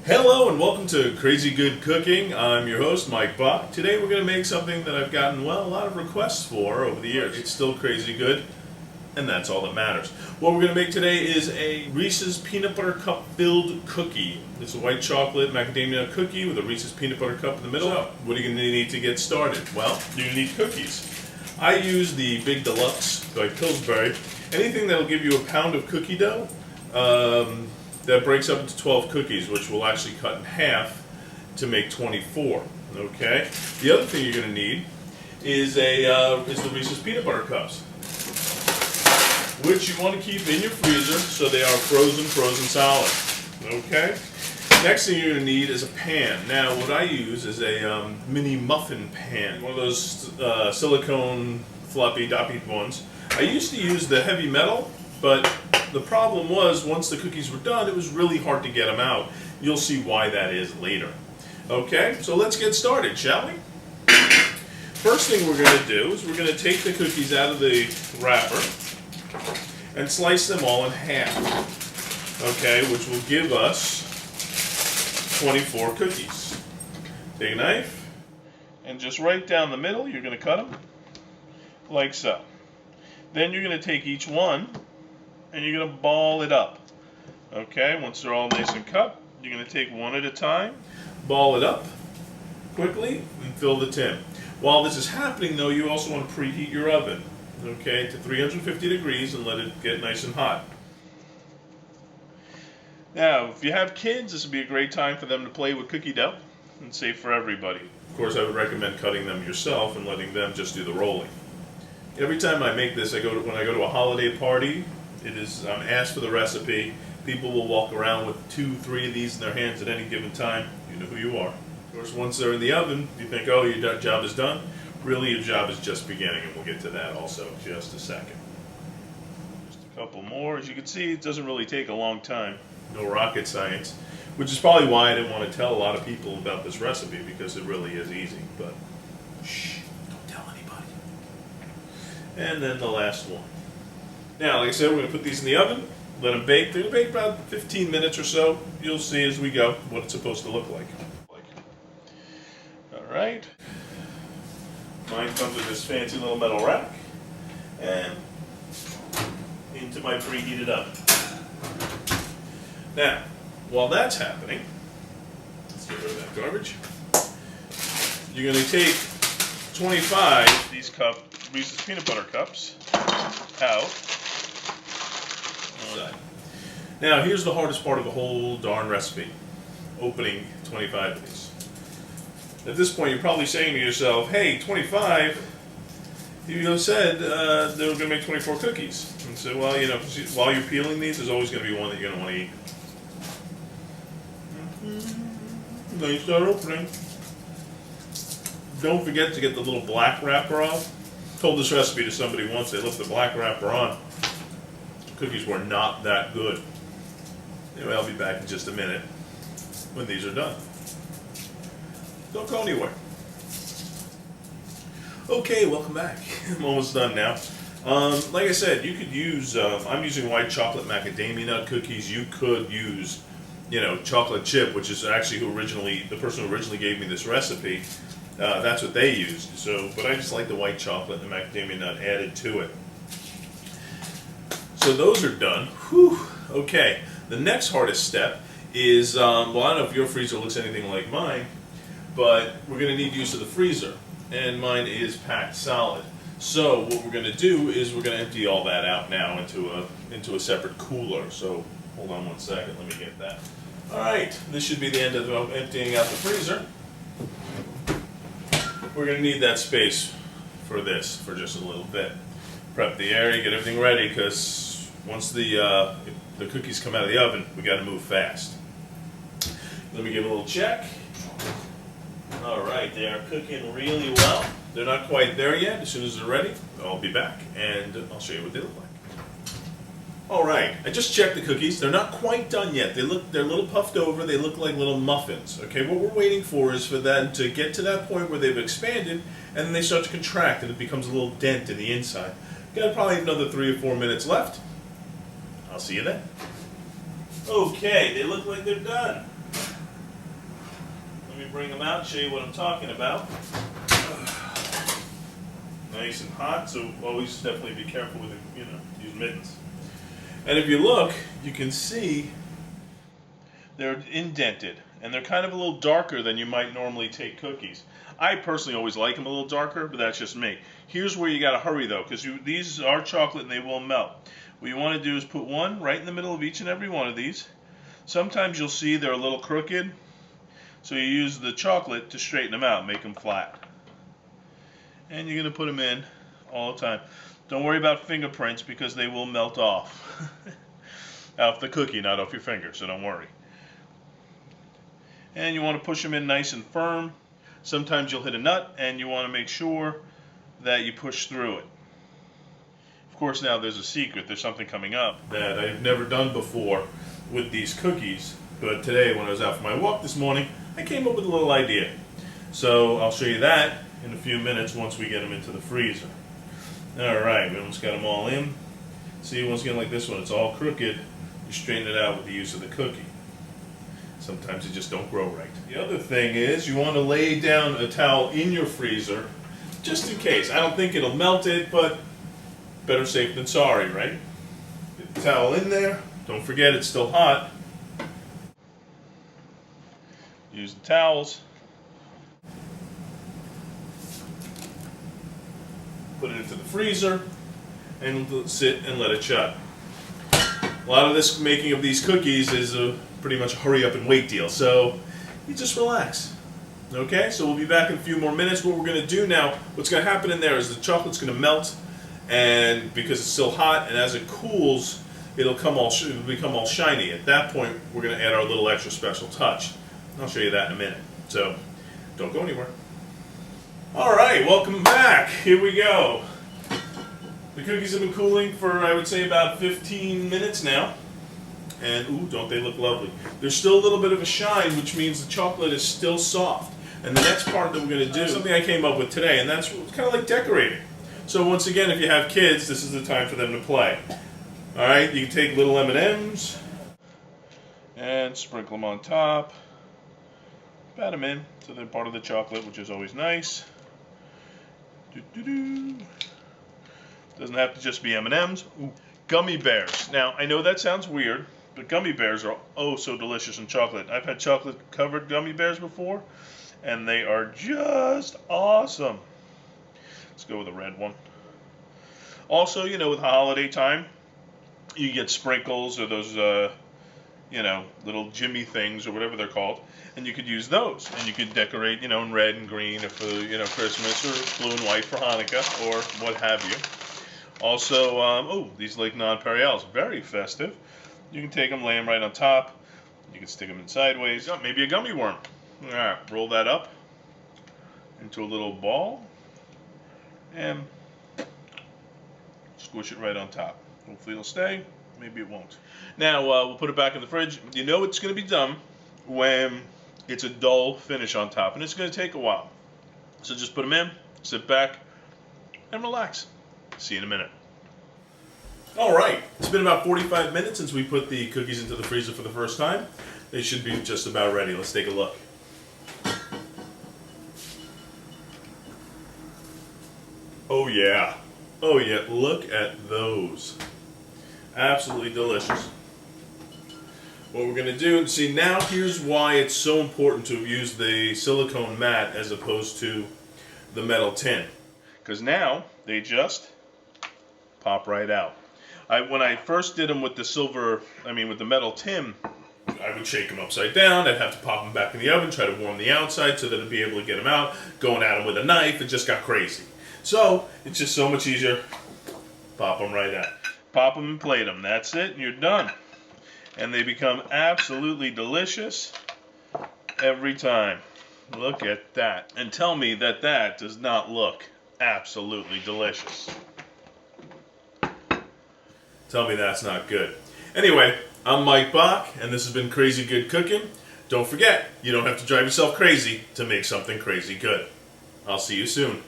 Hello and welcome to Crazy Good Cooking. I'm your host, Mike Bach. Today we're going to make something that I've gotten, a lot of requests for over the years. It's still crazy good, and that's all that matters. What we're going to make today is a Reese's Peanut Butter Cup filled cookie. It's a white chocolate macadamia cookie with a Reese's Peanut Butter Cup in the middle. So, what are you going to need to get started? Well, you're going to need cookies. I use the Big Deluxe by Pillsbury. Anything that'll give you a pound of cookie dough, that breaks up into 12 cookies, which we'll actually cut in half to make 24. Okay. The other thing you're going to need is the Reese's Peanut Butter Cups, which you want to keep in your freezer so they are frozen solid. Okay. Next thing you're going to need is a pan. Now, what I use is a mini muffin pan, one of those silicone floppy doppy ones. I used to use the heavy metal, but the problem was, once the cookies were done, it was really hard to get them out. You'll see why that is later. Okay, so let's get started, shall we? First thing we're going to do is we're going to take the cookies out of the wrapper and slice them all in half. Okay, which will give us 24 cookies. Take a knife and just right down the middle, you're going to cut them like so. Then you're going to take each one and you're going to ball it up. Okay, once they're all nice and cut, you're going to take one at a time, ball it up quickly, and fill the tin. While this is happening, though, you also want to preheat your oven, okay, to 350 degrees and let it get nice and hot. Now, if you have kids, this would be a great time for them to play with cookie dough and safe for everybody. Of course, I would recommend cutting them yourself and letting them just do the rolling. Every time I make this, when I go to a holiday party, I'm asked for the recipe. People will walk around with 2-3 of these in their hands at any given time. You know who you are. Of course, once they're in the oven, you think, oh, your job is done. Really, your job is just beginning, and we'll get to that also in just a second. Just a couple more. As you can see, it doesn't really take a long time. No rocket science, which is probably why I didn't want to tell a lot of people about this recipe, because it really is easy. But shh, don't tell anybody. And then the last one. Now, like I said, we're going to put these in the oven, let them bake. They're going to bake about 15 minutes or so. You'll see as we go what it's supposed to look like. All right. Mine comes with this fancy little metal rack and into my preheated oven. Now, while that's happening, let's get rid of that garbage. You're going to take 25 of these Reese's Peanut Butter Cups out. Now, here's the hardest part of the whole darn recipe, opening 25 of these. At this point, you're probably saying to yourself, hey, 25, you said they were going to make 24 cookies. And so, well, while you're peeling these, there's always going to be one that you're going to want to eat. Then you start opening. Don't forget to get the little black wrapper off. I told this recipe to somebody once. They left the black wrapper on. The cookies were not that good. Anyway, I'll be back in just a minute when these are done. Don't go anywhere. Okay, welcome back. I'm almost done now. Like I said, you could use, I'm using white chocolate macadamia nut cookies. You could use, chocolate chip, which is actually the person who originally gave me this recipe. That's what they used. But I just like the white chocolate and the macadamia nut added to it. So those are done. Whew. Okay. The next hardest step is, I don't know if your freezer looks anything like mine, but we're going to need use of the freezer. And mine is packed solid. So what we're going to do is we're going to empty all that out now into a separate cooler. So hold on one second. Let me get that. All right. This should be the end of emptying out the freezer. We're going to need that space for this for just a little bit. Prep the area, get everything ready, because once the cookies come out of the oven, we got to move fast. Let me give a little check. All right, they are cooking really well. They're not quite there yet. As soon as they're ready, I'll be back and I'll show you what they look like. All right, I just checked the cookies. They're not quite done yet. They're a little puffed over. They look like little muffins. Okay, what we're waiting for is for them to get to that point where they've expanded and then they start to contract and it becomes a little dent in the inside. Got probably another 3 or 4 minutes left. I'll see you then. Okay, they look like they're done. Let me bring them out and show you what I'm talking about. Nice and hot, so always definitely be careful with it, use mittens. And if you look, you can see they're indented, and they're kind of a little darker than you might normally take cookies. I personally always like them a little darker, but that's just me. Here's where you got to hurry though, because these are chocolate and they will melt. What you want to do is put one right in the middle of each and every one of these. Sometimes you'll see they're a little crooked, so you use the chocolate to straighten them out, make them flat. And you're going to put them in all the time. Don't worry about fingerprints because they will melt off. Off the cookie, not off your finger, so don't worry. And you want to push them in nice and firm. Sometimes you'll hit a nut, and you want to make sure that you push through it. Of course, now there's a secret. There's something coming up that I've never done before with these cookies. But today, when I was out for my walk this morning, I came up with a little idea. So I'll show you that in a few minutes once we get them into the freezer. Alright, we almost got them all in. See, once again, like this one, it's all crooked. You straighten it out with the use of the cookie. Sometimes they just don't grow right. The other thing is you want to lay down a towel in your freezer just in case. I don't think it'll melt it, but better safe than sorry, right? Get the towel in there. Don't forget it's still hot. Use the towels. Put it into the freezer and sit and let it shut. A lot of this making of these cookies is pretty much a hurry up and wait deal, so you just relax. Okay, so we'll be back in a few more minutes. What we're going to do now, what's going to happen in there is the chocolate's going to melt, and because it's still hot, and as it cools, it'll become all shiny. At that point, we're going to add our little extra special touch. I'll show you that in a minute, so don't go anywhere. Alright, welcome back. Here we go. The cookies have been cooling for, I would say, about 15 minutes now. And, ooh, don't they look lovely. There's still a little bit of a shine, which means the chocolate is still soft. And the next part that we're going to do is something I came up with today, and that's kind of like decorating. So once again, if you have kids, this is the time for them to play. Alright, you can take little M&Ms and sprinkle them on top. Pat them in so they're part of the chocolate, which is always nice. Doesn't have to just be M&Ms. Ooh, gummy bears. Now, I know that sounds weird, but gummy bears are oh so delicious in chocolate. I've had chocolate-covered gummy bears before, and they are just awesome. Let's go with a red one. Also, with holiday time, you get sprinkles or those, little Jimmy things or whatever they're called, and you could use those, and you could decorate, in red and green for, Christmas, or blue and white for Hanukkah, or what have you. Also, these Lake Nonpareils, very festive. You can take them, lay them right on top. You can stick them in sideways. Oh, maybe a gummy worm. All right, roll that up into a little ball, and squish it right on top. Hopefully it'll stay. Maybe it won't. Now, we'll put it back in the fridge. You know it's going to be done when it's a dull finish on top, and it's going to take a while. So just put them in, sit back, and relax. See you in a minute. Alright, it's been about 45 minutes since we put the cookies into the freezer for the first time. They should be just about ready. Let's take a look. Oh yeah. Oh yeah, look at those. Absolutely delicious. What we're going to do, see now here's why it's so important to use the silicone mat as opposed to the metal tin. Because now they just pop right out. When I first did them with with the metal tin, I would shake them upside down. I'd have to pop them back in the oven, try to warm the outside so that I'd be able to get them out. Going at them with a knife, it just got crazy. So it's just so much easier. Pop them right out. Pop them and plate them. That's it, and you're done. And they become absolutely delicious every time. Look at that. And tell me that that does not look absolutely delicious. Tell me that's not good. Anyway, I'm Mike Bach, and this has been Crazy Good Cooking. Don't forget, you don't have to drive yourself crazy to make something crazy good. I'll see you soon.